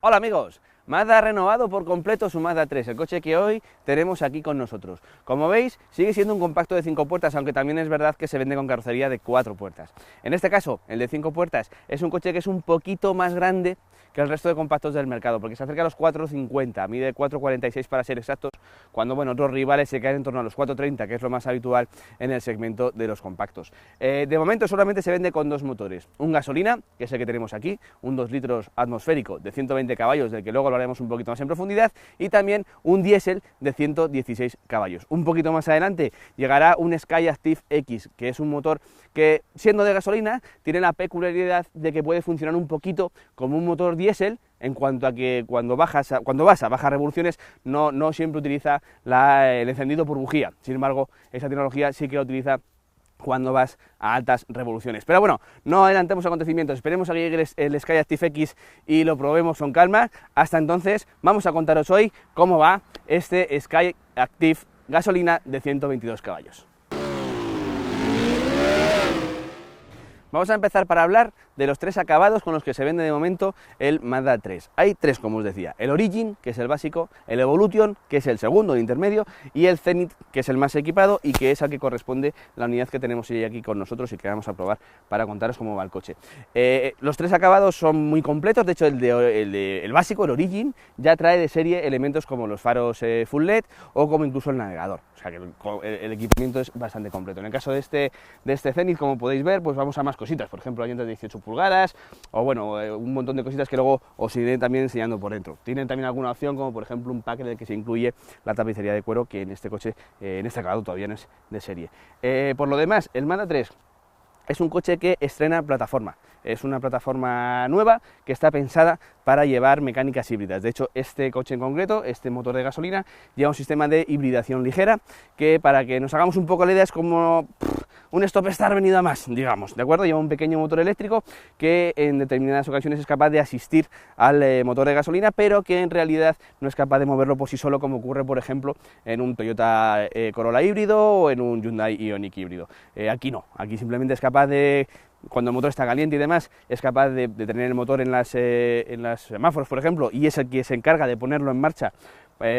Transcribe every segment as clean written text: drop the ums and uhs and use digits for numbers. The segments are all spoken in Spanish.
Hola amigos, Mazda ha renovado por completo su Mazda 3, el coche que hoy tenemos aquí con nosotros. Como veis, sigue siendo un compacto de 5 puertas, aunque también es verdad que se vende con carrocería de 4 puertas. En este caso, el de 5 puertas es un coche que es un poquito más grande que el resto de compactos del mercado, porque se acerca a los 4,50, mide 4,46 para ser exactos, cuando otros rivales se caen en torno a los 4,30, que es lo más habitual en el segmento de los compactos. De momento solamente se vende con dos motores, un gasolina, que es el que tenemos aquí, un 2 litros atmosférico de 120 caballos, del que luego lo haremos un poquito más en profundidad, y también un diésel de 116 caballos. Un poquito más adelante llegará un Skyactiv X, que es un motor que, siendo de gasolina, tiene la peculiaridad de que puede funcionar un poquito como un motor diésel, en cuanto a que cuando vas a bajas revoluciones no siempre utiliza el encendido por bujía. Sin embargo, esa tecnología sí que la utiliza cuando vas a altas revoluciones. Pero bueno, no adelantemos acontecimientos, esperemos a que llegue el Skyactiv X y lo probemos con calma. Hasta entonces vamos a contaros hoy cómo va este Skyactiv gasolina de 122 caballos. Vamos a empezar para hablar de los tres acabados con los que se vende de momento el Mazda 3. Hay tres, como os decía: el Origin, que es el básico, el Evolution, que es el segundo, el intermedio, y el Zenith, que es el más equipado y que es al que corresponde la unidad que tenemos hoy aquí con nosotros y que vamos a probar para contaros cómo va el coche. Los tres acabados son muy completos. De hecho, el básico, el Origin, ya trae de serie elementos como los faros Full LED o como incluso el navegador. O sea que el equipamiento es bastante completo. En el caso de este Zenith, como podéis ver, pues vamos a más cositas, por ejemplo, llantas de 18 pulgadas o un montón de cositas que luego os iré también enseñando por dentro. Tienen también alguna opción, como por ejemplo un pack en el que se incluye la tapicería de cuero, que en este coche, en este acabado todavía no es de serie. Por lo demás, el Mazda 3 es un coche que estrena plataforma. Es una plataforma nueva que está pensada para llevar mecánicas híbridas. De hecho, este coche en concreto, este motor de gasolina, lleva un sistema de hibridación ligera que, para que nos hagamos un poco la idea, es como un stop-start venido a más, digamos, ¿de acuerdo? Lleva un pequeño motor eléctrico que en determinadas ocasiones es capaz de asistir al motor de gasolina, pero que en realidad no es capaz de moverlo por sí solo, como ocurre, por ejemplo, en un Toyota Corolla híbrido o en un Hyundai Ioniq híbrido. Aquí no, aquí simplemente es capaz de, cuando el motor está caliente y demás, es capaz de tener el motor en las semáforos, por ejemplo, y es el que se encarga de ponerlo en marcha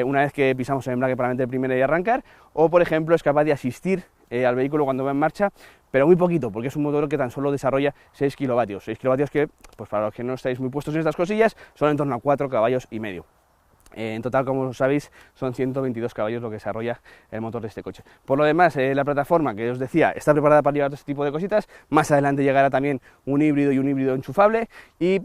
una vez que pisamos el embrague para meter primero y arrancar, o por ejemplo es capaz de asistir al vehículo cuando va en marcha, pero muy poquito, porque es un motor que tan solo desarrolla 6 kilovatios, 6 kilovatios que, pues para los que no estáis muy puestos en estas cosillas, son en torno a 4 caballos y medio. En total, como sabéis, son 122 caballos lo que desarrolla el motor de este coche. Por lo demás, la plataforma, que os decía, está preparada para llevar todo este tipo de cositas. Más adelante llegará también un híbrido y un híbrido enchufable, y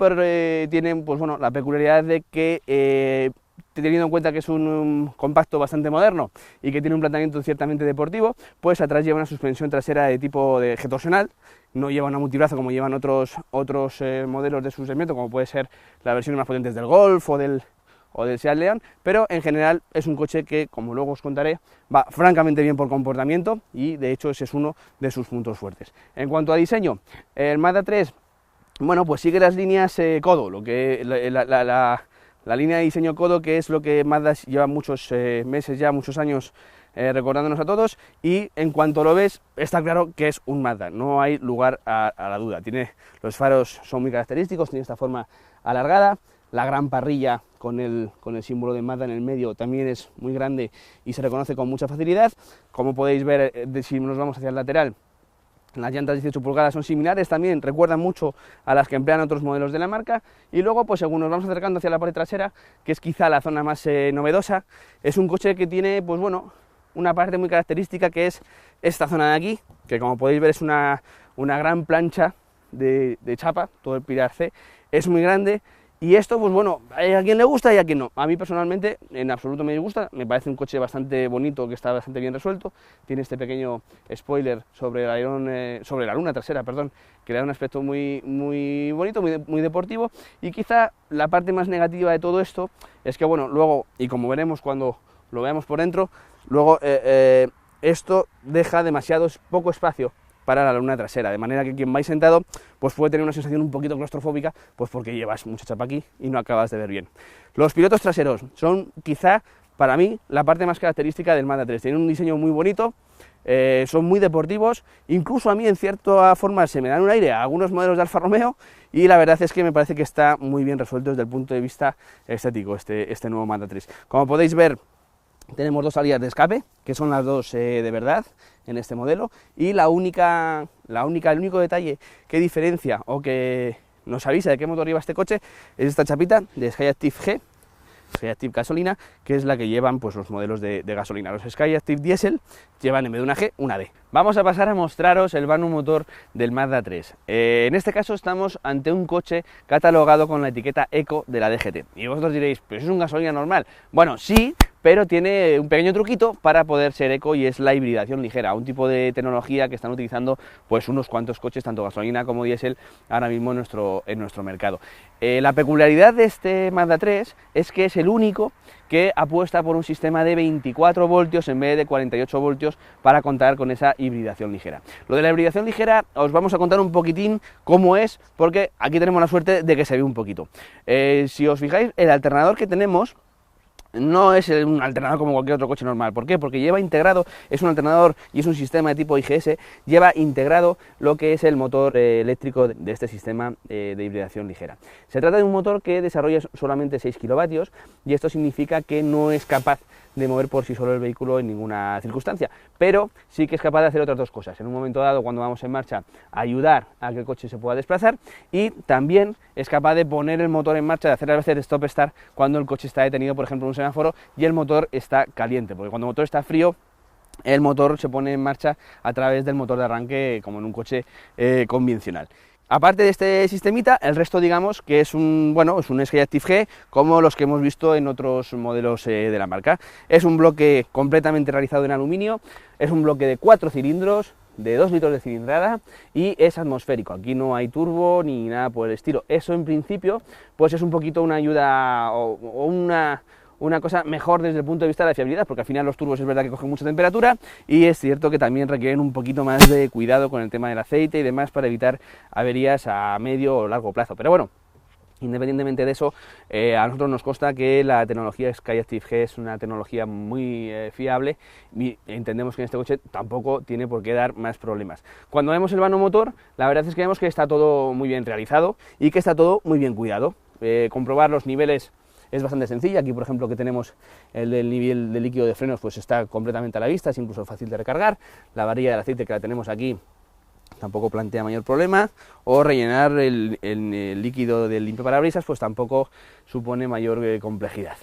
tienen pues, la peculiaridad de que, teniendo en cuenta que es un compacto bastante moderno y que tiene un planteamiento ciertamente deportivo, pues atrás lleva una suspensión trasera de tipo de eje torsional. No lleva una multibrazo como llevan otros modelos de su segmento, como puede ser las versiones más potentes del Golf o del Seat León, pero en general es un coche que, como luego os contaré, va francamente bien por comportamiento, y de hecho ese es uno de sus puntos fuertes. En cuanto a diseño, el Mazda 3, pues sigue las líneas Kodo, lo que la línea de diseño Kodo, que es lo que Mazda lleva muchos meses ya, muchos años recordándonos a todos, y en cuanto lo ves está claro que es un Mazda, no hay lugar a la duda. Los faros son muy característicos, tiene esta forma alargada, la gran parrilla con el símbolo de Mazda en el medio también es muy grande y se reconoce con mucha facilidad. Como podéis ver, si nos vamos hacia el lateral, las llantas de 18 pulgadas son similares, también recuerdan mucho a las que emplean otros modelos de la marca. Y luego, pues según nos vamos acercando hacia la parte trasera, que es quizá la zona más novedosa, es un coche que tiene, pues una parte muy característica, que es esta zona de aquí, que como podéis ver es una gran plancha de chapa. Todo el pilar C es muy grande. Y esto, pues hay a quien le gusta y a quien no. A mí personalmente, en absoluto me disgusta. Me parece un coche bastante bonito, que está bastante bien resuelto. Tiene este pequeño spoiler sobre la luna trasera, perdón, que le da un aspecto muy, muy bonito, muy deportivo. Y quizá la parte más negativa de todo esto es que, luego, y como veremos cuando lo veamos por dentro, luego esto deja poco espacio para la luna trasera, de manera que quien vais sentado pues puede tener una sensación un poquito claustrofóbica, pues porque llevas mucha chapa aquí y no acabas de ver bien. Los pilotos traseros son quizá para mí, la parte más característica del Mazda 3. Tiene un diseño muy bonito, son muy deportivos, incluso a mí en cierta forma se me dan un aire a algunos modelos de Alfa Romeo, y la verdad es que me parece que está muy bien resuelto desde el punto de vista estético este nuevo Mazda 3. Como podéis ver, tenemos dos salidas de escape, que son las dos de verdad en este modelo, y el único detalle que diferencia o que nos avisa de qué motor lleva este coche es esta chapita de Skyactiv G, Skyactiv gasolina, que es la que llevan pues los modelos de gasolina. Los Skyactiv Diesel llevan en vez de una G, una D. Vamos a pasar a mostraros el vano motor del Mazda 3. En este caso estamos ante un coche catalogado con la etiqueta Eco de la DGT. Y vosotros diréis, ¿pero eso es un gasolina normal? Bueno, sí, pero tiene un pequeño truquito para poder ser eco, y es la hibridación ligera, un tipo de tecnología que están utilizando pues unos cuantos coches, tanto gasolina como diésel, ahora mismo en nuestro mercado. La peculiaridad de este Mazda 3 es que es el único que apuesta por un sistema de 24 voltios en vez de 48 voltios para contar con esa hibridación ligera. Lo de la hibridación ligera os vamos a contar un poquitín cómo es, porque aquí tenemos la suerte de que se ve un poquito. Si os fijáis, el alternador que tenemos no es un alternador como cualquier otro coche normal. ¿Por qué? Porque lleva integrado, es un alternador y es un sistema de tipo IGS, lleva integrado lo que es el motor eléctrico de este sistema de hibridación ligera. Se trata de un motor que desarrolla solamente 6 kilovatios, y esto significa que no es capaz de mover por sí solo el vehículo en ninguna circunstancia, pero sí que es capaz de hacer otras dos cosas. En un momento dado, cuando vamos en marcha, ayudar a que el coche se pueda desplazar, y también es capaz de poner el motor en marcha, de hacer a veces stop-start cuando el coche está detenido, por ejemplo en un semáforo, y el motor está caliente, porque cuando el motor está frío, el motor se pone en marcha a través del motor de arranque, como en un coche convencional. Aparte de este sistemita, el resto digamos que es un Skyactiv G, como los que hemos visto en otros modelos de la marca. Es un bloque completamente realizado en aluminio, es un bloque de 4 cilindros, de 2 litros de cilindrada, y es atmosférico. Aquí no hay turbo ni nada por el estilo. Eso en principio pues es un poquito una ayuda o una cosa mejor desde el punto de vista de la fiabilidad, porque al final los turbos es verdad que cogen mucha temperatura, y es cierto que también requieren un poquito más de cuidado con el tema del aceite y demás para evitar averías a medio o largo plazo. Pero bueno, independientemente de eso, a nosotros nos consta que la tecnología Skyactiv G es una tecnología muy fiable, y entendemos que en este coche tampoco tiene por qué dar más problemas. Cuando vemos el vano motor, la verdad es que vemos que está todo muy bien realizado y que está todo muy bien cuidado. Comprobar los niveles es bastante sencilla. Aquí, por ejemplo, que tenemos el del nivel de líquido de frenos, pues está completamente a la vista, es incluso fácil de recargar. La varilla del aceite, que la tenemos aquí, tampoco plantea mayor problema, o rellenar el líquido del limpiaparabrisas, pues tampoco supone mayor complejidad.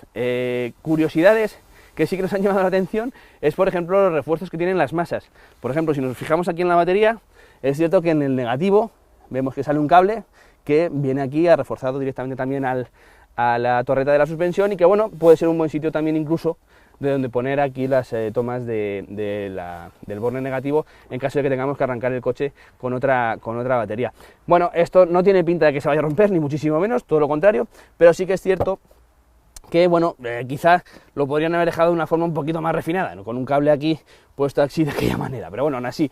Curiosidades que sí que nos han llamado la atención es, por ejemplo, los refuerzos que tienen las masas. Por ejemplo, si nos fijamos aquí en la batería, es cierto que en el negativo vemos que sale un cable que viene aquí reforzado directamente también a la torreta de la suspensión, y que bueno, puede ser un buen sitio también incluso de donde poner aquí las tomas del borne negativo, en caso de que tengamos que arrancar el coche con otra batería. Bueno, esto no tiene pinta de que se vaya a romper, ni muchísimo menos, todo lo contrario, pero sí que es cierto que bueno, quizás lo podrían haber dejado de una forma un poquito más refinada, ¿no? Con un cable aquí puesto así de aquella manera, pero bueno, aún así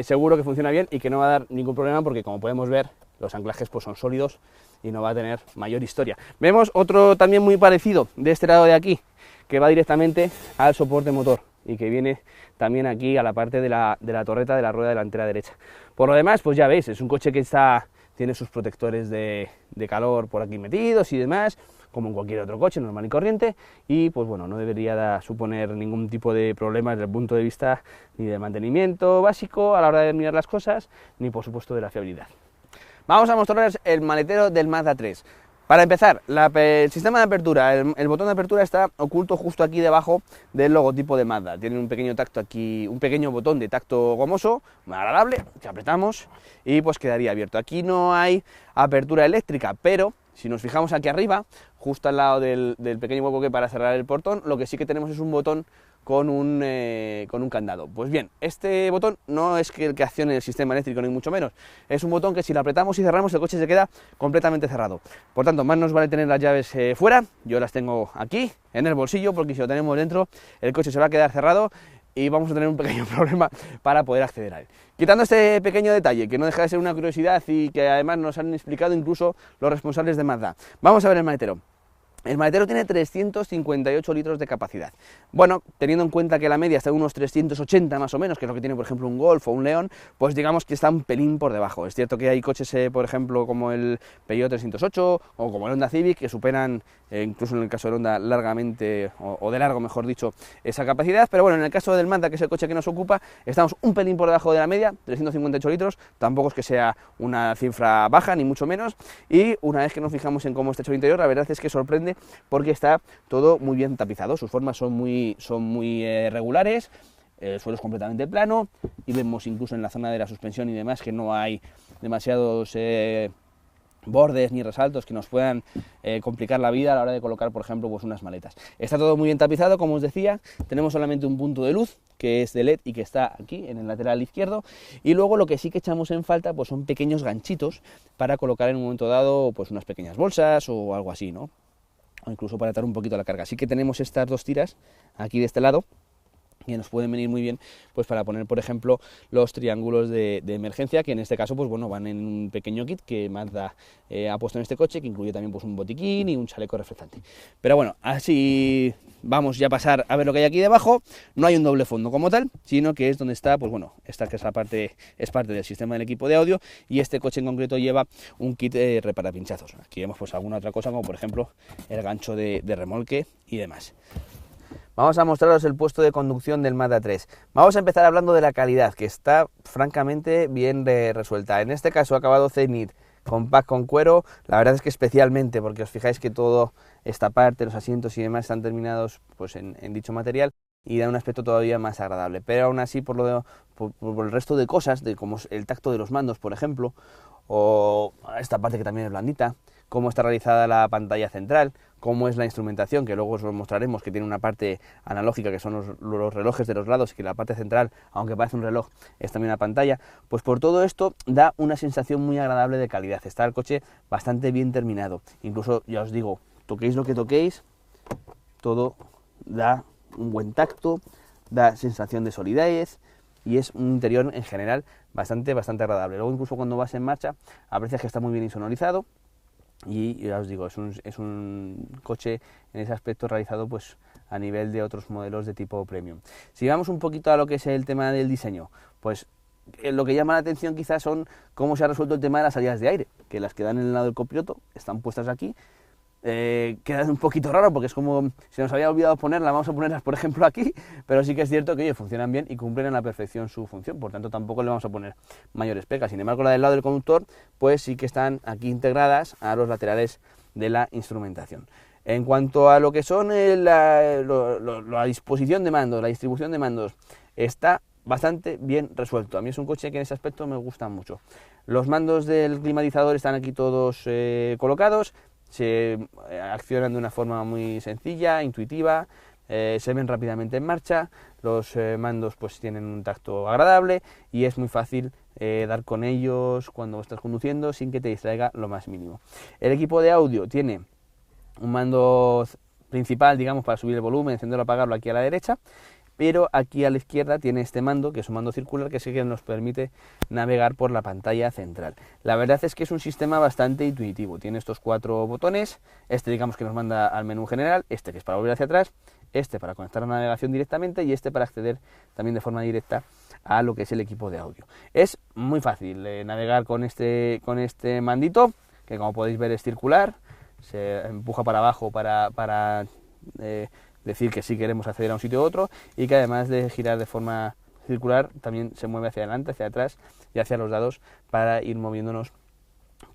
seguro que funciona bien y que no va a dar ningún problema, porque como podemos ver, los anclajes pues son sólidos y no va a tener mayor historia. Vemos otro también muy parecido de este lado de aquí, que va directamente al soporte motor y que viene también aquí a la parte de la torreta de la rueda delantera derecha. Por lo demás, pues ya veis, es un coche que tiene sus protectores de calor por aquí metidos y demás, como en cualquier otro coche normal y corriente, y pues bueno, no debería suponer ningún tipo de problema desde el punto de vista ni de mantenimiento básico a la hora de mirar las cosas, ni por supuesto de la fiabilidad. Vamos a mostrarles el maletero del Mazda 3. Para empezar, el sistema de apertura, el botón de apertura está oculto justo aquí debajo del logotipo de Mazda. Tiene un pequeño tacto aquí, un pequeño botón de tacto gomoso, muy agradable, que apretamos y pues quedaría abierto. Aquí no hay apertura eléctrica, pero si nos fijamos aquí arriba, justo al lado del pequeño hueco que hay para cerrar el portón, lo que sí que tenemos es un botón con un candado. Pues bien, este botón no es que el que accione el sistema eléctrico, ni mucho menos. Es un botón que si lo apretamos y cerramos, el coche se queda completamente cerrado. Por tanto, más nos vale tener las llaves fuera. Yo las tengo aquí, en el bolsillo, porque si lo tenemos dentro, el coche se va a quedar cerrado y vamos a tener un pequeño problema para poder acceder a él. Quitando este pequeño detalle, que no deja de ser una curiosidad y que además nos han explicado incluso los responsables de Mazda, vamos a ver el maletero. El maletero tiene 358 litros de capacidad. Bueno, teniendo en cuenta que la media está en unos 380 más o menos, que es lo que tiene por ejemplo un Golf o un León, pues digamos que está un pelín por debajo. Es cierto que hay coches, por ejemplo, como el Peugeot 308 o como el Honda Civic, que superan, incluso en el caso del Honda, largamente, o de largo mejor dicho, esa capacidad. Pero bueno, en el caso del Mazda, que es el coche que nos ocupa, estamos un pelín por debajo de la media, 358 litros, tampoco es que sea una cifra baja, ni mucho menos. Y una vez que nos fijamos en cómo está hecho el interior, la verdad es que sorprende, porque está todo muy bien tapizado, sus formas son muy regulares, el suelo es completamente plano y vemos incluso en la zona de la suspensión y demás que no hay demasiados bordes ni resaltos que nos puedan complicar la vida a la hora de colocar, por ejemplo, pues unas maletas. Está todo muy bien tapizado, como os decía, tenemos solamente un punto de luz que es de LED y que está aquí en el lateral izquierdo, y luego lo que sí que echamos en falta pues son pequeños ganchitos para colocar en un momento dado pues unas pequeñas bolsas o algo así, ¿no? O incluso para atar un poquito la carga. Así que tenemos estas dos tiras aquí de este lado que nos pueden venir muy bien pues para poner, por ejemplo, los triángulos de emergencia, que en este caso pues bueno, van en un pequeño kit que Mazda ha puesto en este coche, que incluye también pues un botiquín y un chaleco reflectante. Pero bueno, así vamos ya a pasar a ver lo que hay aquí debajo. No hay un doble fondo como tal, sino que es donde está, pues bueno, esta que es la parte, es parte del sistema del equipo de audio, y este coche en concreto lleva un kit repara pinchazos. Aquí vemos pues alguna otra cosa, como por ejemplo el gancho de remolque y demás. Vamos a mostraros el puesto de conducción del Mazda 3. Vamos a empezar hablando de la calidad, que está francamente bien resuelta. En este caso, acabado Zenith, compact con cuero, la verdad es que especialmente, porque os fijáis que toda esta parte, los asientos y demás están terminados pues en dicho material, y da un aspecto todavía más agradable. Pero aún así, por el resto de cosas, como el tacto de los mandos, por ejemplo, o esta parte que también es blandita, cómo está realizada la pantalla central, cómo es la instrumentación, que luego os lo mostraremos, que tiene una parte analógica, que son los relojes de los lados, y que la parte central, aunque parece un reloj, es también una pantalla. Pues por todo esto da una sensación muy agradable de calidad. Está el coche bastante bien terminado. Incluso, ya os digo, toquéis lo que toquéis, todo da un buen tacto, da sensación de solidez, y es un interior en general bastante agradable. Luego incluso cuando vas en marcha aprecias que está muy bien insonorizado, y ya os digo, es un coche en ese aspecto realizado pues a nivel de otros modelos de tipo premium. Si vamos un poquito a lo que es el tema del diseño, pues lo que llama la atención quizás son cómo se ha resuelto el tema de las salidas de aire, que las que dan en el lado del copiloto están puestas aquí. Queda un poquito raro porque es como si nos había olvidado ponerlas, vamos a ponerlas por ejemplo aquí, pero sí que es cierto que oye, funcionan bien y cumplen a la perfección su función, por tanto tampoco le vamos a poner mayores pegas. Sin embargo, la del lado del conductor pues sí que están aquí integradas a los laterales de la instrumentación. En cuanto a lo que son la disposición de mandos, la distribución de mandos, está bastante bien resuelto. A mí es un coche que en ese aspecto me gusta mucho. Los mandos del climatizador están aquí todos colocados, se accionan de una forma muy sencilla, intuitiva, se ven rápidamente en marcha, los mandos pues tienen un tacto agradable y es muy fácil dar con ellos cuando estás conduciendo sin que te distraiga lo más mínimo. El equipo de audio tiene un mando principal, digamos, para subir el volumen, encenderlo, apagarlo aquí a la derecha, pero aquí a la izquierda tiene este mando, que es un mando circular, que sí que nos permite navegar por la pantalla central. La verdad es que es un sistema bastante intuitivo, tiene estos 4 botones, este digamos que nos manda al menú general, este que es para volver hacia atrás, este para conectar la navegación directamente y este para acceder también de forma directa a lo que es el equipo de audio. Es muy fácil navegar con este mandito, que como podéis ver es circular, se empuja para abajo para decir que sí queremos acceder a un sitio u otro, y que además de girar de forma circular también se mueve hacia adelante, hacia atrás y hacia los lados para ir moviéndonos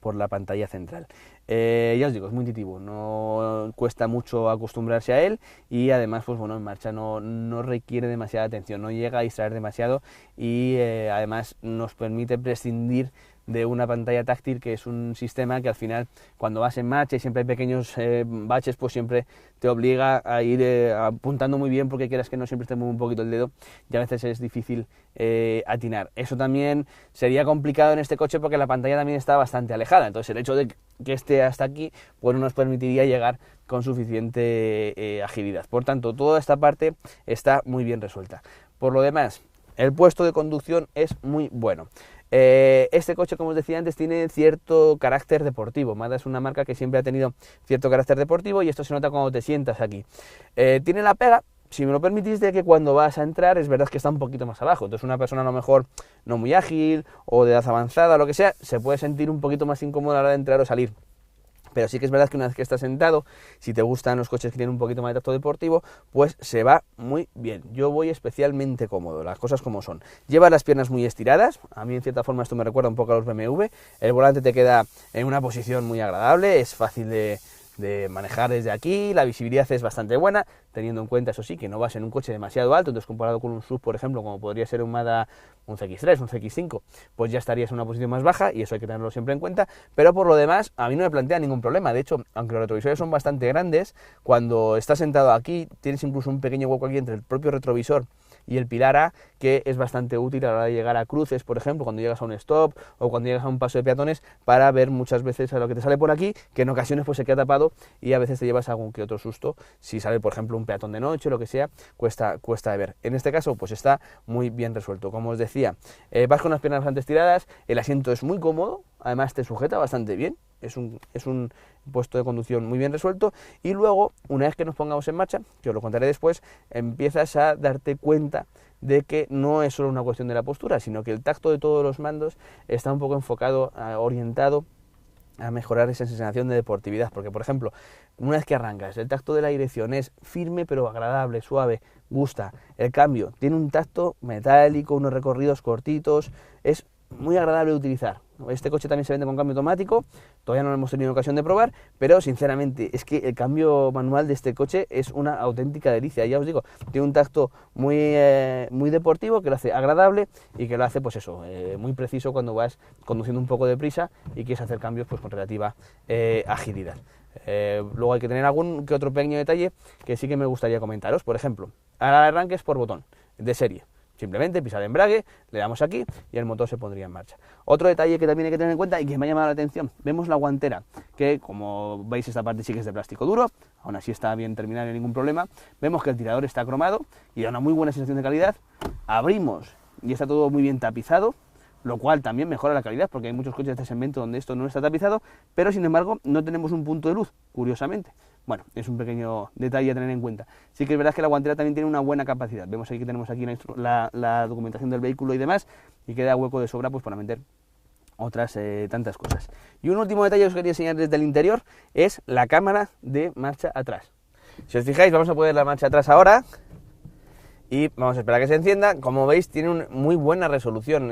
por la pantalla central. Ya os digo, es muy intuitivo, no cuesta mucho acostumbrarse a él, y además pues bueno, en marcha no requiere demasiada atención, no llega a distraer demasiado, y además nos permite prescindir de una pantalla táctil, que es un sistema que al final cuando vas en marcha y siempre hay pequeños baches, pues siempre te obliga a ir apuntando muy bien, porque quieras que no siempre te mueve un poquito el dedo y a veces es difícil atinar. Eso también sería complicado en este coche porque la pantalla también está bastante alejada, entonces el hecho de que esté hasta aquí pues no nos permitiría llegar con suficiente agilidad. Por tanto, toda esta parte está muy bien resuelta. Por lo demás, el puesto de conducción es muy bueno. Este coche, como os decía antes, tiene cierto carácter deportivo. Mazda es una marca que siempre ha tenido cierto carácter deportivo y esto se nota cuando te sientas aquí. Tiene la pega, si me lo permitís, de que cuando vas a entrar es verdad que está un poquito más abajo. Entonces una persona a lo mejor no muy ágil o de edad avanzada o lo que sea, se puede sentir un poquito más incómodo a la hora de entrar o salir. Pero sí que es verdad que una vez que estás sentado, si te gustan los coches que tienen un poquito más de tacto deportivo, pues se va muy bien. Yo voy especialmente cómodo, las cosas como son. Lleva las piernas muy estiradas, a mí en cierta forma esto me recuerda un poco a los BMW. El volante te queda en una posición muy agradable, es fácil de manejar desde aquí, la visibilidad es bastante buena, teniendo en cuenta, eso sí, que no vas en un coche demasiado alto, entonces comparado con un SUV, por ejemplo, como podría ser un Mazda, un CX-3, un CX-5, pues ya estarías en una posición más baja y eso hay que tenerlo siempre en cuenta, pero por lo demás a mí no me plantea ningún problema. De hecho, aunque los retrovisores son bastante grandes, cuando estás sentado aquí tienes incluso un pequeño hueco aquí entre el propio retrovisor y el pilar A, que es bastante útil a la hora de llegar a cruces, por ejemplo, cuando llegas a un stop o cuando llegas a un paso de peatones, para ver muchas veces a lo que te sale por aquí, que en ocasiones pues se queda tapado y a veces te llevas algún que otro susto. Si sale, por ejemplo, un peatón de noche o lo que sea, cuesta de ver. En este caso, pues está muy bien resuelto. Como os decía, vas con las piernas bastante estiradas, el asiento es muy cómodo, además te sujeta bastante bien. Es un puesto de conducción muy bien resuelto y luego, una vez que nos pongamos en marcha, que os lo contaré después, empiezas a darte cuenta de que no es solo una cuestión de la postura, sino que el tacto de todos los mandos está un poco enfocado, orientado a mejorar esa sensación de deportividad, porque por ejemplo, una vez que arrancas, el tacto de la dirección es firme pero agradable, suave, gusta. El cambio tiene un tacto metálico, unos recorridos cortitos, es muy agradable de utilizar. Este coche también se vende con cambio automático, todavía no lo hemos tenido ocasión de probar, pero sinceramente es que el cambio manual de este coche es una auténtica delicia. Ya os digo, tiene un tacto muy deportivo, que lo hace agradable y que lo hace pues eso, muy preciso cuando vas conduciendo un poco deprisa y quieres hacer cambios pues con relativa agilidad. Luego hay que tener algún que otro pequeño detalle que sí que me gustaría comentaros. Por ejemplo, al arranque es por botón de serie. Simplemente pisar el embrague, le damos aquí y el motor se pondría en marcha. Otro detalle que también hay que tener en cuenta y que me ha llamado la atención, vemos la guantera, que como veis esta parte sí que es de plástico duro, aún así está bien terminada, no hay ningún problema. Vemos que el tirador está cromado y da una muy buena sensación de calidad. Abrimos y está todo muy bien tapizado, lo cual también mejora la calidad porque hay muchos coches de este segmento donde esto no está tapizado, pero sin embargo no tenemos un punto de luz, curiosamente. Bueno, es un pequeño detalle a tener en cuenta. Sí que es verdad que la guantera también tiene una buena capacidad. Vemos aquí que tenemos aquí la documentación del vehículo y demás, y queda hueco de sobra pues para meter otras tantas cosas. Y un último detalle que os quería enseñar desde el interior es la cámara de marcha atrás. Si os fijáis, vamos a poner la marcha atrás ahora y vamos a esperar a que se encienda. Como veis, tiene una muy buena resolución.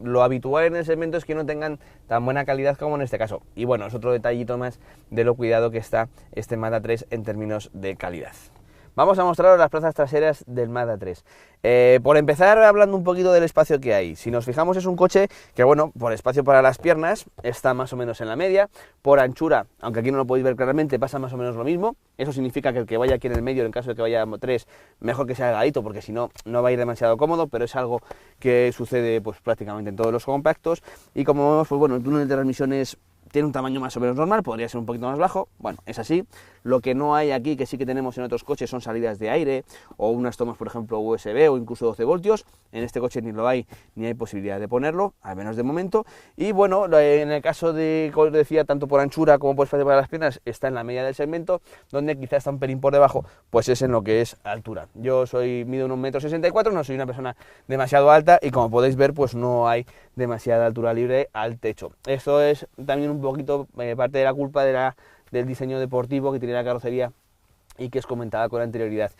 Lo habitual en el segmento es que no tengan tan buena calidad como en este caso. Y bueno, es otro detallito más de lo cuidado que está este Mazda 3 en términos de calidad. Vamos a mostraros las plazas traseras del Mazda 3. Por empezar, hablando un poquito del espacio que hay. Si nos fijamos, es un coche que, bueno, por espacio para las piernas está más o menos en la media. Por anchura, aunque aquí no lo podéis ver claramente, pasa más o menos lo mismo. Eso significa que el que vaya aquí en el medio, en caso de que vaya 3, mejor que sea delgadito, porque si no, no va a ir demasiado cómodo, pero es algo que sucede pues prácticamente en todos los compactos. Y como vemos, pues bueno, el túnel de transmisiones tiene un tamaño más o menos normal, podría ser un poquito más bajo, bueno, es así. Lo que no hay aquí, que sí que tenemos en otros coches, son salidas de aire o unas tomas, por ejemplo, USB o incluso 12 voltios. En este coche ni lo hay, ni hay posibilidad de ponerlo, al menos de momento. Y bueno, en el caso de, como os decía, tanto por anchura como por espacio para las piernas, está en la media del segmento, donde quizás está un pelín por debajo, pues es en lo que es altura. Yo mido 1,64 m, no soy una persona demasiado alta y como podéis ver, pues no hay demasiada altura libre al techo. Esto es también un poquito parte de la culpa del diseño deportivo que tiene la carrocería y que os comentaba con anterioridad.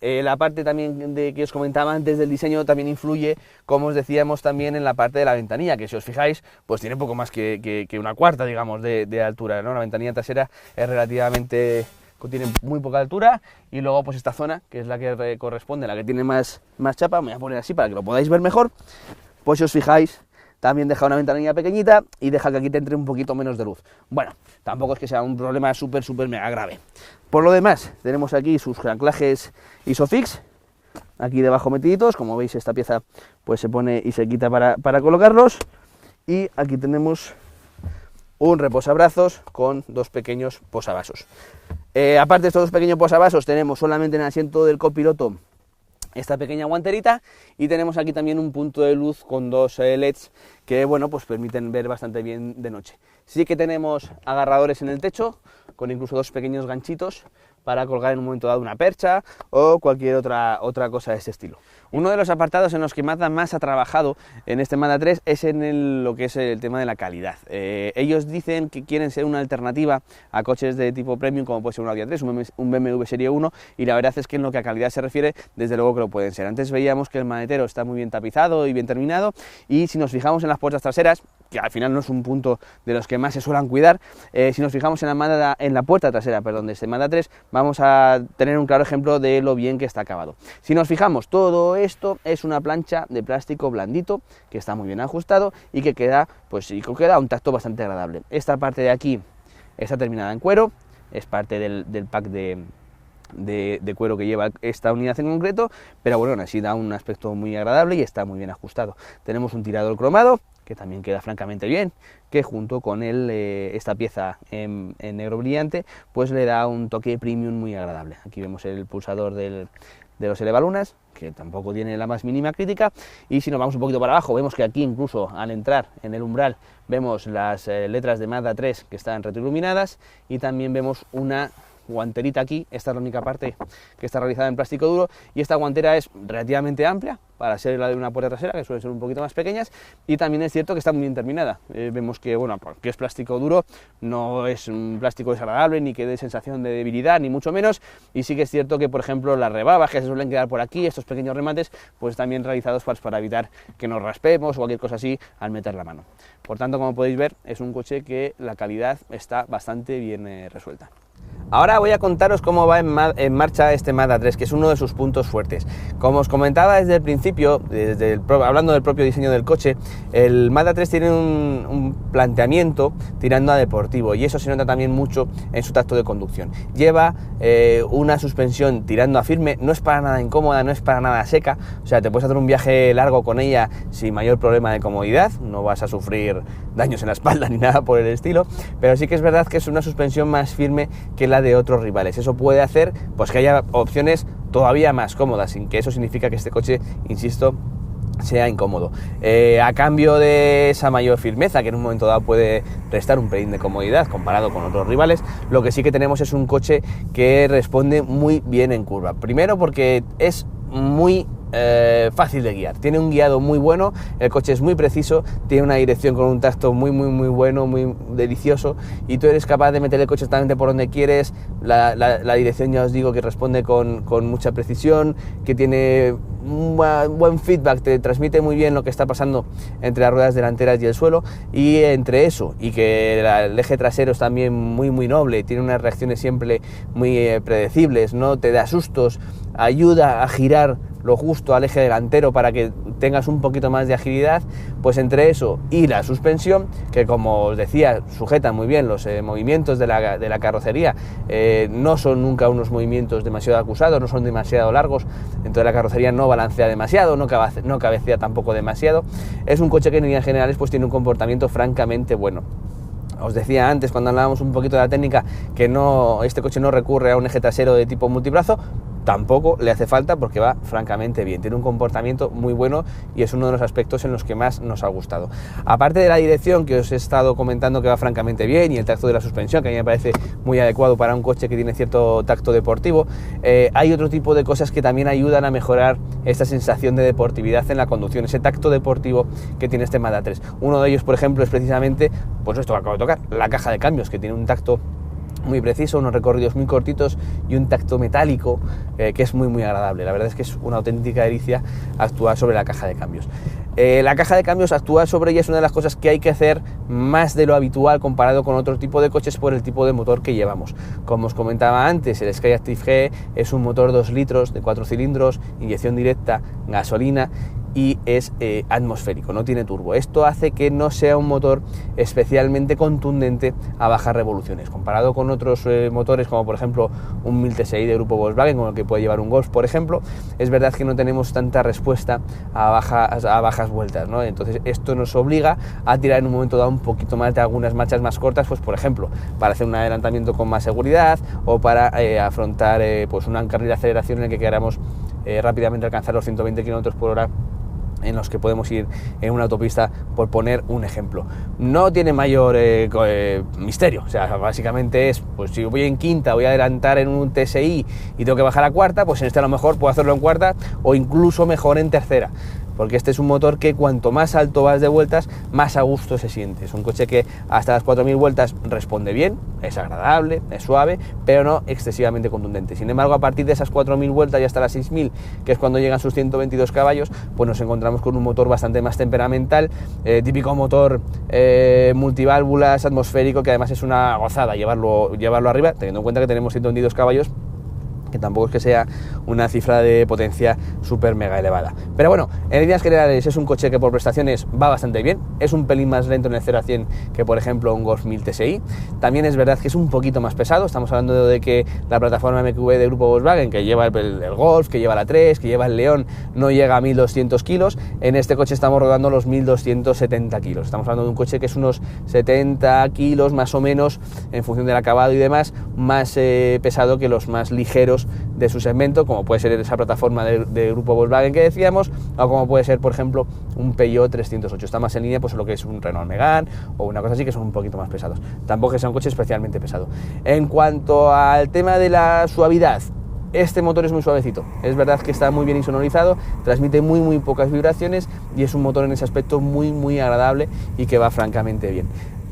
La parte también que os comentaba antes del diseño también influye, como os decíamos, también en la parte de la ventanilla, que si os fijáis, pues tiene poco más que una cuarta, digamos, de altura, ¿no? La ventanilla trasera es relativamente, tiene muy poca altura, y luego pues esta zona, que es la que corresponde, la que tiene más chapa, me voy a poner así para que lo podáis ver mejor, pues si os fijáis, también deja una ventanilla pequeñita y deja que aquí te entre un poquito menos de luz. Bueno, tampoco es que sea un problema súper mega grave. Por lo demás, tenemos aquí sus anclajes Isofix, aquí debajo metiditos. Como veis, esta pieza pues se pone y se quita para colocarlos. Y aquí tenemos un reposabrazos con dos pequeños posavasos. Aparte de estos dos pequeños posavasos, tenemos solamente en el asiento del copiloto esta pequeña guanterita, y tenemos aquí también un punto de luz con dos LEDs que, bueno, pues permiten ver bastante bien de noche. Sí que tenemos agarradores en el techo con incluso dos pequeños ganchitos para colgar en un momento dado una percha o cualquier otra cosa de este estilo. Uno de los apartados en los que Mazda más ha trabajado en este Mazda 3 es en lo que es el tema de la calidad. Ellos dicen que quieren ser una alternativa a coches de tipo premium, como puede ser un Audi A3, un BMW Serie 1, y la verdad es que en lo que a calidad se refiere, desde luego que lo pueden ser. Antes veíamos que el maletero está muy bien tapizado y bien terminado, y si nos fijamos en las puertas traseras, que al final no es un punto de los que más se suelen cuidar, si nos fijamos en la puerta trasera, de este Mazda 3, vamos a tener un claro ejemplo de lo bien que está acabado. Si nos fijamos, todo esto es una plancha de plástico blandito que está muy bien ajustado y que queda un tacto bastante agradable. Esta parte de aquí está terminada en cuero, es parte del pack de cuero que lleva esta unidad en concreto, pero bueno, aún así da un aspecto muy agradable y está muy bien ajustado. Tenemos un tirador cromado que también queda francamente bien, que junto con esta pieza en negro brillante, pues le da un toque premium muy agradable. Aquí vemos el pulsador de los elevalunas, que tampoco tiene la más mínima crítica, y si nos vamos un poquito para abajo, vemos que aquí incluso al entrar en el umbral vemos las letras de Mazda 3 que están retroiluminadas, y también vemos una guanterita aquí. Esta es la única parte que está realizada en plástico duro, y esta guantera es relativamente amplia para ser la de una puerta trasera, que suelen ser un poquito más pequeñas, y también es cierto que está muy bien terminada. Vemos que, bueno, porque es plástico duro, no es un plástico desagradable, ni que dé sensación de debilidad, ni mucho menos, y sí que es cierto que, por ejemplo, las rebabas que se suelen quedar por aquí, estos pequeños remates, pues también realizados para evitar que nos raspemos o cualquier cosa así al meter la mano. Por tanto, como podéis ver, es un coche que la calidad está bastante bien resuelta. Ahora voy a contaros cómo va en marcha este Mazda 3, que es uno de sus puntos fuertes. Como os comentaba desde el principio, hablando del propio diseño del coche, el Mazda 3 tiene un planteamiento tirando a deportivo, y eso se nota también mucho en su tacto de conducción. Lleva una suspensión tirando a firme, no es para nada incómoda, no es para nada seca, o sea, te puedes hacer un viaje largo con ella sin mayor problema de comodidad, no vas a sufrir daños en la espalda ni nada por el estilo, pero sí que es verdad que es una suspensión más firme que la de otros rivales. Eso puede hacer pues que haya opciones todavía más cómodas, sin que eso significa que este coche, insisto, sea incómodo. A cambio de esa mayor firmeza, que en un momento dado puede restar un pelín de comodidad comparado con otros rivales, lo que sí que tenemos es un coche que responde muy bien en curva. Primero porque es muy fácil de guiar, tiene un guiado muy bueno, el coche es muy preciso, tiene una dirección con un tacto muy bueno, muy delicioso, y tú eres capaz de meter el coche exactamente por donde quieres. La dirección, ya os digo, que responde con mucha precisión, que tiene un buen feedback, te transmite muy bien lo que está pasando entre las ruedas delanteras y el suelo, y entre eso y que el eje trasero es también muy noble, tiene unas reacciones siempre muy predecibles, no te da sustos, ayuda a girar lo justo al eje delantero para que tengas un poquito más de agilidad. Pues entre eso y la suspensión, que como os decía, sujeta muy bien los movimientos de la carrocería, no son nunca unos movimientos demasiado acusados, no son demasiado largos, entonces la carrocería no balancea demasiado, no cabecea tampoco demasiado. Es un coche que en líneas generales pues tiene un comportamiento francamente bueno. Os decía antes, cuando hablábamos un poquito de la técnica, que este coche no recurre a un eje trasero de tipo multibrazo. Tampoco le hace falta, porque va francamente bien, tiene un comportamiento muy bueno y es uno de los aspectos en los que más nos ha gustado. Aparte de la dirección, que os he estado comentando que va francamente bien, y el tacto de la suspensión, que a mí me parece muy adecuado para un coche que tiene cierto tacto deportivo, hay otro tipo de cosas que también ayudan a mejorar esta sensación de deportividad en la conducción, ese tacto deportivo que tiene este Mazda 3. Uno de ellos, por ejemplo, es precisamente, pues esto que acabo de tocar, la caja de cambios, que tiene un tacto muy preciso, unos recorridos muy cortitos y un tacto metálico que es muy agradable. La verdad es que es una auténtica delicia actuar sobre la caja de cambios. La caja de cambios, actuar sobre ella es una de las cosas que hay que hacer más de lo habitual comparado con otro tipo de coches por el tipo de motor que llevamos. Como os comentaba antes, el Skyactiv G es un motor 2 litros de 4 cilindros, inyección directa, gasolina, y es atmosférico, no tiene turbo. Esto hace que no sea un motor especialmente contundente a bajas revoluciones, comparado con otros motores como por ejemplo un 1000 TSI de grupo Volkswagen, con el que puede llevar un Golf, por ejemplo. Es verdad que no tenemos tanta respuesta a bajas vueltas, ¿no? Entonces esto nos obliga a tirar en un momento dado un poquito más de algunas marchas más cortas, pues por ejemplo para hacer un adelantamiento con más seguridad, o para afrontar pues un carril de aceleración en el que queramos rápidamente alcanzar los 120 km/h en los que podemos ir en una autopista, por poner un ejemplo. No tiene mayor misterio, o sea, básicamente es, pues si voy en quinta, voy a adelantar en un TSI y tengo que bajar a cuarta, pues en este a lo mejor puedo hacerlo en cuarta o incluso mejor en tercera, porque este es un motor que cuanto más alto vas de vueltas, más a gusto se siente. Es un coche que hasta las 4000 vueltas responde bien, es agradable, es suave, pero no excesivamente contundente. Sin embargo, a partir de esas 4000 vueltas y hasta las 6000, que es cuando llegan sus 122 caballos, pues nos encontramos con un motor bastante más temperamental, típico motor multiválvulas, atmosférico, que además es una gozada llevarlo arriba, teniendo en cuenta que tenemos 122 caballos, que tampoco es que sea una cifra de potencia súper mega elevada. Pero bueno, en líneas generales es un coche que por prestaciones va bastante bien, es un pelín más lento en el 0 a 100 que por ejemplo un Golf 1000 TSI, también es verdad que es un poquito más pesado, estamos hablando de que la plataforma MQB de grupo Volkswagen, que lleva el Golf, que lleva la 3, que lleva el León, no llega a 1200 kilos, en este coche estamos rodando los 1270 kilos, estamos hablando de un coche que es unos 70 kilos más o menos, en función del acabado y demás, más pesado que los más ligeros de su segmento, como puede ser esa plataforma de grupo Volkswagen que decíamos, o como puede ser por ejemplo un Peugeot 308, está más en línea pues lo que es un Renault Megane o una cosa así, que son un poquito más pesados, tampoco que sea un coche especialmente pesado. En cuanto al tema de la suavidad, este motor es muy suavecito, es verdad que está muy bien insonorizado, transmite muy pocas vibraciones y es un motor en ese aspecto muy agradable y que va francamente bien.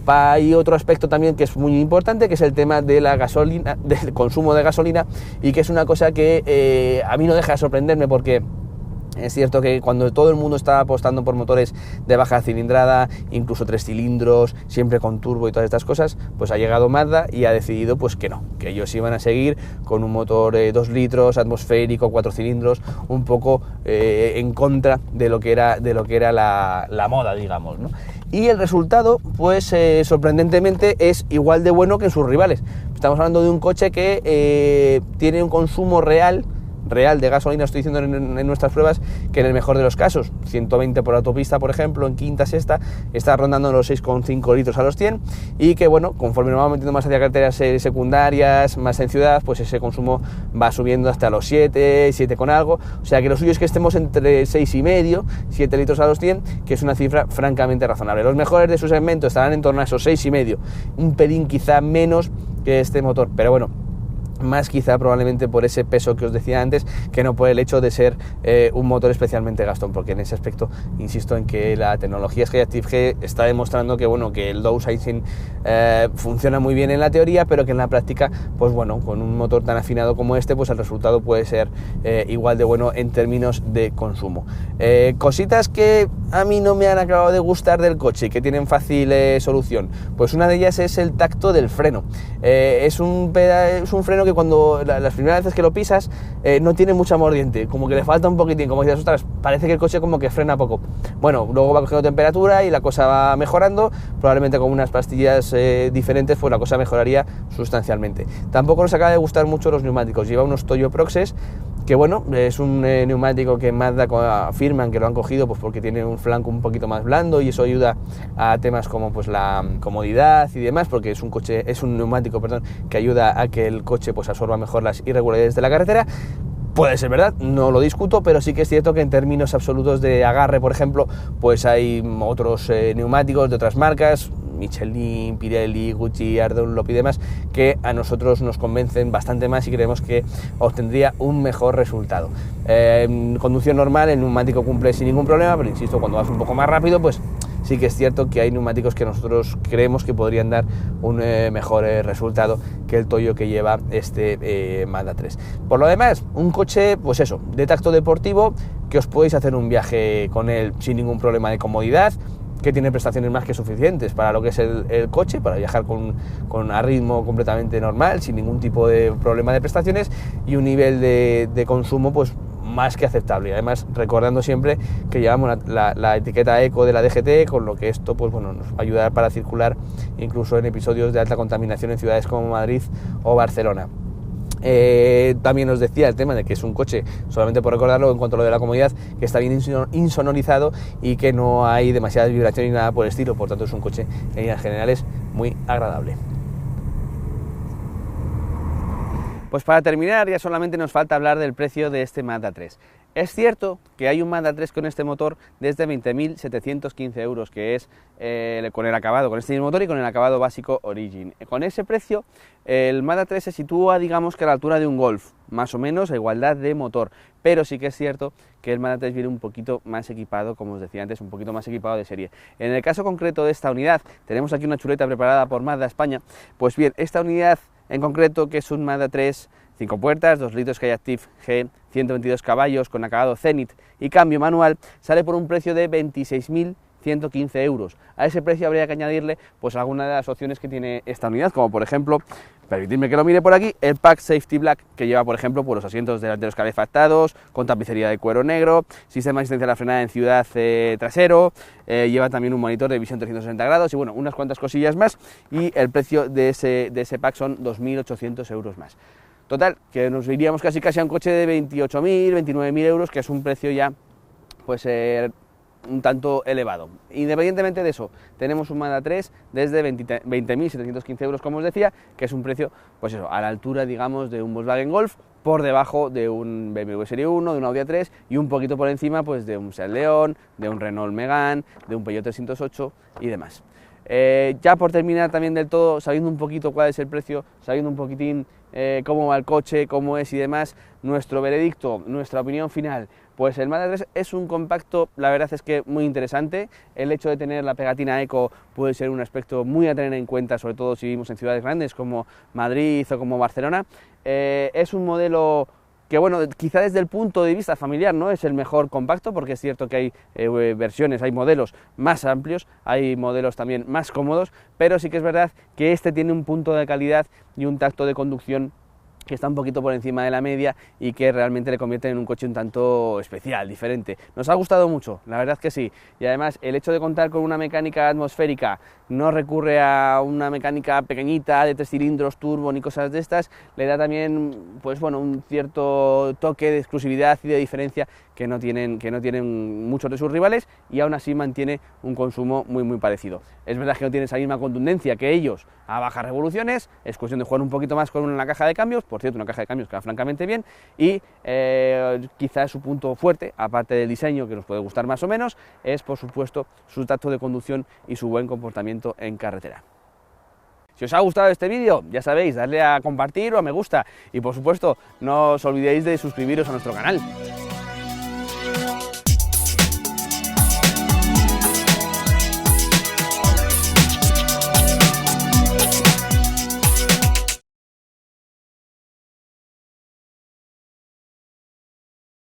Hay otro aspecto también que es muy importante, que es el tema de la gasolina, del consumo de gasolina, y que es una cosa que a mí no deja de sorprenderme, porque es cierto que cuando todo el mundo está apostando por motores de baja cilindrada, incluso 3 cilindros, siempre con turbo y todas estas cosas, pues ha llegado Mazda y ha decidido pues que no, que ellos iban a seguir con un motor 2 litros, atmosférico, 4 cilindros, un poco en contra de lo que era la moda, digamos, ¿no? Y el resultado, pues sorprendentemente, es igual de bueno que en sus rivales. Estamos hablando de un coche que tiene un consumo real de gasolina, estoy diciendo en nuestras pruebas, que en el mejor de los casos, 120 por autopista, por ejemplo, en quinta, sexta, está rondando los 6,5 litros a los 100, y que bueno, conforme nos vamos metiendo más hacia carreteras secundarias, más en ciudad, pues ese consumo va subiendo hasta los 7 con algo, o sea que lo suyo es que estemos entre 6,5, 7 litros a los 100, que es una cifra francamente razonable. Los mejores de su segmento estarán en torno a esos 6,5, un pelín quizá menos que este motor, pero bueno, más quizá probablemente por ese peso que os decía antes, que no por el hecho de ser un motor especialmente gastón, porque en ese aspecto insisto en que la tecnología SKY Active-G está demostrando que bueno, que el downsizing funciona muy bien en la teoría, pero que en la práctica, pues bueno, con un motor tan afinado como este, pues el resultado puede ser igual de bueno en términos de consumo. Cositas que a mí no me han acabado de gustar del coche y que tienen fácil solución, pues una de ellas es el tacto del freno. Es un freno que cuando las primeras veces que lo pisas no tiene mucha mordiente, como que le falta un poquitín, como dices, ostras, parece que el coche como que frena poco. Bueno, luego va cogiendo temperatura y la cosa va mejorando, probablemente con unas pastillas diferentes pues la cosa mejoraría sustancialmente. Tampoco nos acaba de gustar mucho los neumáticos, lleva unos Toyo Proxes, que bueno, es un neumático que Mazda afirman que lo han cogido pues porque tiene un flanco un poquito más blando y eso ayuda a temas como pues la comodidad y demás, porque es un neumático que ayuda a que el coche pues absorba mejor las irregularidades de la carretera. Puede ser verdad, no lo discuto, pero sí que es cierto que en términos absolutos de agarre, por ejemplo, pues hay otros neumáticos de otras marcas, Michelin, Pirelli, Gucci, Dunlop y demás, que a nosotros nos convencen bastante más y creemos que obtendría un mejor resultado. En conducción normal el neumático cumple sin ningún problema, pero insisto, cuando vas un poco más rápido, pues sí que es cierto que hay neumáticos que nosotros creemos que podrían dar un mejor resultado que el Toyo que lleva este Mazda 3. Por lo demás, un coche, pues eso, de tacto deportivo, que os podéis hacer un viaje con él sin ningún problema de comodidad, que tiene prestaciones más que suficientes para lo que es el coche, para viajar a ritmo completamente normal, sin ningún tipo de problema de prestaciones, y un nivel de consumo pues más que aceptable. Además, recordando siempre que llevamos la etiqueta eco de la DGT, con lo que esto pues bueno, nos va a ayudar para circular incluso en episodios de alta contaminación en ciudades como Madrid o Barcelona. También os decía el tema de que es un coche, solamente por recordarlo, en cuanto a lo de la comodidad, que está bien insonorizado y que no hay demasiadas vibraciones ni nada por el estilo, por tanto es un coche en líneas generales muy agradable. Pues para terminar, ya solamente nos falta hablar del precio de este Mazda 3. Es cierto que hay un Mazda 3 con este motor desde 20.715 euros, que es con el acabado, con este mismo motor y con el acabado básico Origin. Con ese precio, el Mazda 3 se sitúa, digamos que a la altura de un Golf, más o menos a igualdad de motor, pero sí que es cierto que el Mazda 3 viene un poquito más equipado, como os decía antes, un poquito más equipado de serie. En el caso concreto de esta unidad, tenemos aquí una chuleta preparada por Mazda España. Pues bien, esta unidad en concreto, que es un Mazda 3 5 puertas, 2 litros Skyactiv G, 122 caballos, con acabado Zenith y cambio manual, sale por un precio de 26.115 euros. A ese precio habría que añadirle pues alguna de las opciones que tiene esta unidad, como por ejemplo, permitidme que lo mire por aquí, el Pack Safety Black, que lleva por ejemplo pues, los asientos delanteros calefactados, con tapicería de cuero negro, sistema de asistencia a la frenada en ciudad trasero, lleva también un monitor de visión 360 grados y bueno, unas cuantas cosillas más, y el precio de ese pack son 2.800 euros más. Total, que nos iríamos casi a un coche de 28.000, 29.000 euros, que es un precio ya pues un tanto elevado. Independientemente de eso, tenemos un Mazda 3 desde 20.715 euros, como os decía, que es un precio, pues eso, a la altura, digamos, de un Volkswagen Golf, por debajo de un BMW Serie 1, de un Audi A3 y un poquito por encima pues de un Seat León, de un Renault Megane, de un Peugeot 308 y demás. Ya por terminar también del todo, sabiendo un poquito cuál es el precio, sabiendo un poquitín cómo va el coche, cómo es y demás, nuestro veredicto, nuestra opinión final, pues el Mazda 3 es un compacto, la verdad es que muy interesante. El hecho de tener la pegatina Eco puede ser un aspecto muy a tener en cuenta, sobre todo si vivimos en ciudades grandes como Madrid o como Barcelona. Es un modelo que, bueno, quizá desde el punto de vista familiar no es el mejor compacto, porque es cierto que hay versiones, hay modelos más amplios, hay modelos también más cómodos, pero sí que es verdad que este tiene un punto de calidad y un tacto de conducción que está un poquito por encima de la media y que realmente le convierte en un coche un tanto especial, diferente. Nos ha gustado mucho, la verdad que sí, y además el hecho de contar con una mecánica atmosférica, no recurre a una mecánica pequeñita de 3 cilindros, turbo ni cosas de estas, le da también pues bueno, un cierto toque de exclusividad y de diferencia que no tienen muchos de sus rivales, y aún así mantiene un consumo muy parecido. Es verdad que no tiene esa misma contundencia que ellos a bajas revoluciones, es cuestión de jugar un poquito más con una caja de cambios, por cierto, una caja de cambios que va francamente bien, y quizás su punto fuerte, aparte del diseño que nos puede gustar más o menos, es por supuesto su tacto de conducción y su buen comportamiento en carretera. Si os ha gustado este vídeo, ya sabéis, darle a compartir o a me gusta, y por supuesto no os olvidéis de suscribiros a nuestro canal.